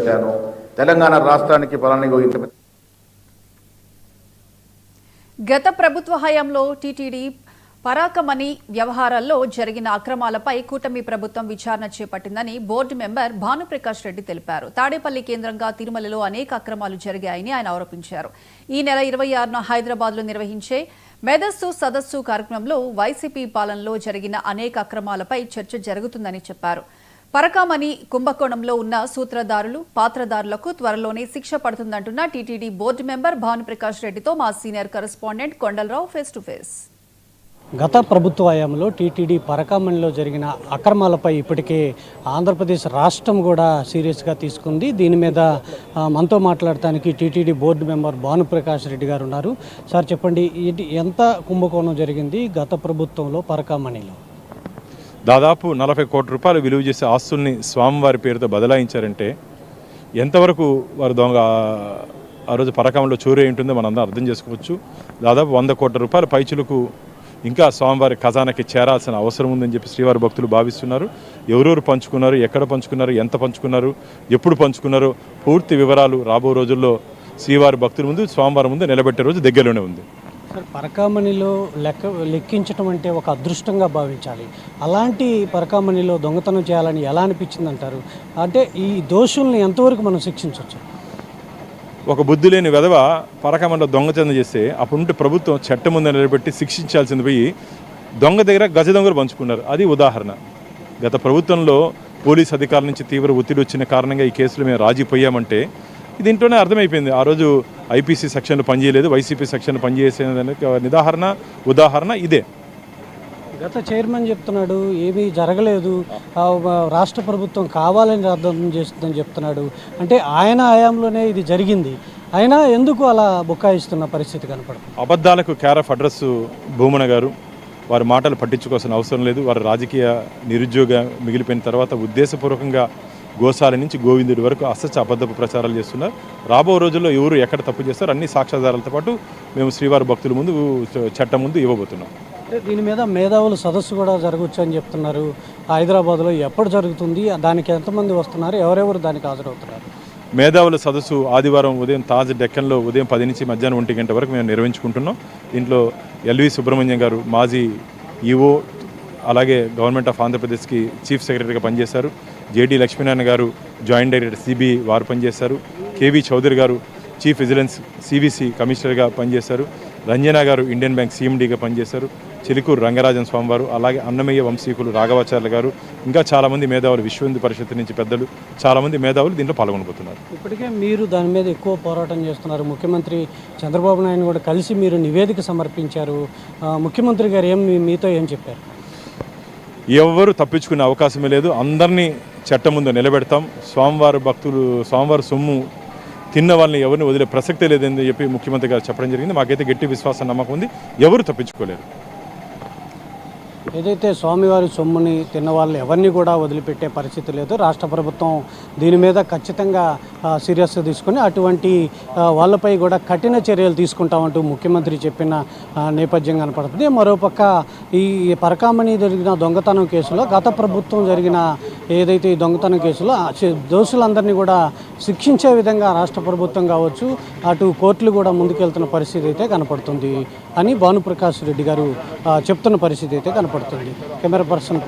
పెట్టాను. తెలంగాణ రాష్ట్రానికి పలానా ఇంత. గత ప్రభుత్వ హయాంలో టీటీడీ పరాకమణి వ్యవహారాల్లో జరిగిన అక్రమాలపై కూటమి ప్రభుత్వం విచారణ చేపట్టిందని బోర్డు మెంబర్ భానుప్రకాష్ రెడ్డి తెలిపారు. తాడేపల్లి కేంద్రంగా తిరుమలలో అనేక అక్రమాలు జరిగాయని ఆయన ఆరోపించారు. ఈ నెల 26న హైదరాబాద్లో నిర్వహించే మేధస్సు సదస్సు కార్యక్రమంలో వైసీపీ పాలనలో జరిగిన అనేక అక్రమాలపై చర్చ జరుగుతుందని చెప్పారు. పరకామణి కుంభకోణంలో ఉన్న సూత్రధారులు, పాత్రధారులకు త్వరలోనే శిక్ష పడుతుందంటున్న టీటీడీ బోర్డు మెంబర్ భానుప్రకాష్ రెడ్డితో మా senior correspondent Kondalarao face to face. గత ప్రభుత్వ హయాంలో టీటీడీ పరకామణిలో జరిగిన అక్రమాలపై ఇప్పటికే ఆంధ్రప్రదేశ్ రాష్ట్రం కూడా సీరియస్గా తీసుకుంది. దీని మీద మనతో మాట్లాడటానికి TTD board member Bhanuprakash Reddy గారు ఉన్నారు. సార్ చెప్పండి, ఎంత కుంభకోణం జరిగింది గత ప్రభుత్వంలో పరకామణిలో? దాదాపు 40 కోట్ల రూపాయలు విలువ చేసే ఆస్తుల్ని స్వామివారి పేరుతో బదలాయించారంటే ఎంతవరకు వారు దొంగ ఆ రోజు పరకామణిలో చోరీ ఉంటుందో మనందరం అర్థం చేసుకోవచ్చు. దాదాపు 100 కోట్ల రూపాయల పైచులకు ఇంకా స్వామివారి ఖజానాకి చేరాల్సిన అవసరం ఉందని చెప్పి శ్రీవారి భక్తులు భావిస్తున్నారు. ఎవరెవరు పంచుకున్నారు, ఎక్కడ పంచుకున్నారు, ఎంత పంచుకున్నారు, ఎప్పుడు పంచుకున్నారు, పూర్తి వివరాలు రాబో రోజుల్లో శ్రీవారి భక్తుల ముందు, స్వామివారి ముందు నిలబెట్టే రోజు దగ్గరలోనే ఉంది. సార్, పరకామణిలో లెక్కించడం అంటే ఒక అదృష్టంగా భావించాలి. అలాంటి పరకామణిలో దొంగతనం చేయాలని ఎలా అనిపించింది అంటారు? అంటే ఈ దోషుల్ని ఎంతవరకు మనం శిక్షించవచ్చు? ఒక బుద్ధి లేని వెధవ పరకామణిలో దొంగతనం చేస్తే అప్పుడుంటే ప్రభుత్వం చట్టం ముందు నిలబెట్టి శిక్షించాల్సింది పోయి దొంగ దగ్గర గజ దొంగలు పంచుకున్నారు. అది ఉదాహరణ. గత ప్రభుత్వంలో పోలీస్ అధికారుల నుంచి తీవ్ర ఒత్తిడి వచ్చిన కారణంగా ఈ కేసులు మేము రాజీపోయామంటే దీంట్లోనే అర్థమైపోయింది. ఆ రోజు ఐపీసీ సెక్షన్లు పనిచేయలేదు, వైసీపీ సెక్షన్లు పనిచేసేదానికి ఉదాహరణ ఇదే. గత చైర్మన్ చెప్తున్నాడు ఏమీ జరగలేదు, రాష్ట్ర ప్రభుత్వం కావాలని అర్థం చేస్తుందని చెప్తున్నాడు. అంటే ఆయన హయాంలోనే ఇది జరిగింది, అయినా ఎందుకు అలా బుకాయిస్తున్న పరిస్థితి కనపడుతుంది? అబద్ధాలకు కేర్ ఆఫ్ అడ్రస్ భూమన గారు. వారి మాటలు పట్టించుకోవాల్సిన అవసరం లేదు. వారు రాజకీయ నిరుద్యోగ మిగిలిపోయిన తర్వాత ఉద్దేశపూర్వకంగా గోశాల నుంచి గోవిందుడి వరకు అసత్య అబద్ధపు ప్రచారాలు చేస్తున్నారు. రాబో రోజుల్లో ఎవరు ఎక్కడ తప్పు చేస్తారు అన్ని సాక్ష్యాధారాలతో పాటు మేము శ్రీవారి భక్తుల ముందు, చట్టం ముందు ఇవ్వబోతున్నాం. దీని మీద మేధావుల సదస్సు కూడా జరగవచ్చు అని చెప్తున్నారు. హైదరాబాద్లో ఎప్పుడు జరుగుతుంది, దానికి ఎంతమంది వస్తున్నారు, ఎవరెవరు దానికి హాజరవుతున్నారు? మేధావుల సదస్సు ఆదివారం ఉదయం తాజ్ డెక్కన్లో ఉదయం 10 నుంచి మధ్యాహ్నం 1 గంట వరకు మేము నిర్వహించుకుంటున్నాం. దీంట్లో ఎల్వి సుబ్రహ్మణ్యం గారు మాజీ ఈఓ, అలాగే గవర్నమెంట్ ఆఫ్ ఆంధ్రప్రదేశ్కి చీఫ్ సెక్రటరీగా పనిచేశారు. జేడీ లక్ష్మీనారాయణ గారు జాయింట్ డైరెక్టర్ సిబిఐ వారు పనిచేశారు. కేవీ చౌదరి గారు చీఫ్ విజిలెన్స్ సివిసి కమిషనర్గా పనిచేశారు. రంజనా గారు ఇండియన్ బ్యాంక్ సిఎండీగా పనిచేశారు. చిలుకూరు రంగరాజన్ స్వామివారు, అలాగే అన్నమయ్య వంశీకులు రాఘవాచార్యులు గారు, ఇంకా చాలామంది మేధావులు, విశ్వ హిందూ పరిషత్ నుంచి పెద్దలు, చాలామంది మేధావులు దీంట్లో పాల్గొనబోతున్నారు. ఇప్పటికే మీరు దాని మీద ఎక్కువ పోరాటం చేస్తున్నారు. ముఖ్యమంత్రి చంద్రబాబు నాయుడు కూడా కలిసి మీరు నివేదిక సమర్పించారు. ముఖ్యమంత్రి గారు మీతో ఏం చెప్పారు? ఎవరు తప్పించుకునే అవకాశమే లేదు. అందరినీ చట్టం ముందు నిలబెడతాం. స్వామివారి భక్తులు, స్వామివారి సొమ్ము తిన్న వాళ్ళని ఎవరిని వదిలే ప్రసక్తే లేదని చెప్పి ముఖ్యమంత్రి గారు చెప్పడం జరిగింది. మాకైతే గట్టి విశ్వాసం, నమ్మకం ఉంది. ఎవరు తప్పించుకోలేరు. ఏదైతే స్వామివారి సొమ్ముని తిన్న వాళ్ళు ఎవరిని కూడా వదిలిపెట్టే పరిస్థితి లేదు. రాష్ట్ర ప్రభుత్వం దీని మీద ఖచ్చితంగా సీరియస్గా తీసుకొని అటువంటి వాళ్ళపై కూడా కఠిన చర్యలు తీసుకుంటామంటూ ముఖ్యమంత్రి చెప్పిన నేపథ్యం కనపడుతుంది. మరోపక్క ఈ పరకామణి జరిగిన దొంగతనం కేసులో గత ప్రభుత్వం జరిగిన ఏదైతే ఈ దొంగతనం కేసులో దోషులందరినీ కూడా శిక్షించే విధంగా రాష్ట్ర ప్రభుత్వం కావచ్చు, అటు కోర్టులు కూడా ముందుకెళ్తున్న పరిస్థితి అయితే కనపడుతుంది అని భానుప్రకాష్ రెడ్డి గారు చెప్తున్న పరిస్థితి అయితే కనపడుతుంది. Camera person